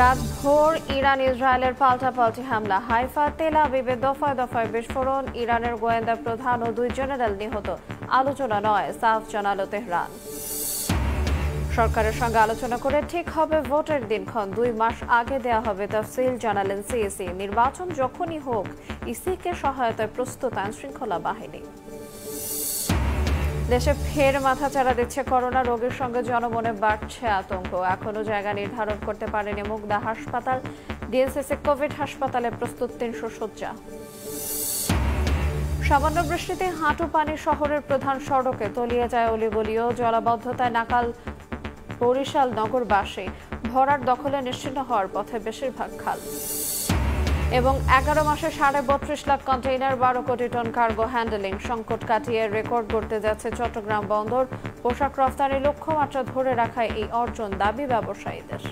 রাতভর ইরান ইসরায়েলের পাল্টাপাল্টি হামলা, হাইফা তেল আবিবে দফায় দফায় বিস্ফোরণ, ইরানের গোয়েন্দা প্রধান ও 2 জেনারেল নিহত। আলোচনা নয়, সাফ জানালো তেহরান। সরকারের সঙ্গে আলোচনা করে ঠিক হবে ভোটের দিনক্ষণ, 2 মাস আগে দেয়া হবে তফসিল, জানালেন সিইসি। নির্বাচন যখনই হোক, ইসিকে সহায়তায় প্রস্তুত আইনশৃঙ্খলা বাহিনী। দেশে ফের মাথাচাড়া দিচ্ছে করোনা রোগীর সঙ্গে জনমনে বাড়ছে আতঙ্ক। এখনো জায়গা নির্ধারণ করতে পারেনি মুগদা হাসপাতাল। ডিএনসিসি কোভিড হাসপাতালে প্রস্তুত 300 শয্যা। সামান্য বৃষ্টিতে হাঁটু পানি শহরের প্রধান সড়কে তলিয়ে যায় অলিগলিও, জলাবদ্ধতায় নাকাল বরিশাল নগরবাসী। ভরার দখলে নিশ্চিহ্ন হওয়ার পথে বেশিরভাগ খাল। এবং 11 মাসে 32.5 লাখ কন্টেইনার, 12 কোটি টন কার্গো হ্যান্ডেলিং। সংকট কাটিয়ে রেকর্ড গড়তে যাচ্ছে চট্টগ্রাম বন্দর। পোশাক রফতানির লক্ষ্যমাত্রা ধরে রাখায় এই অর্জন, দাবি ব্যবসায়ীদের।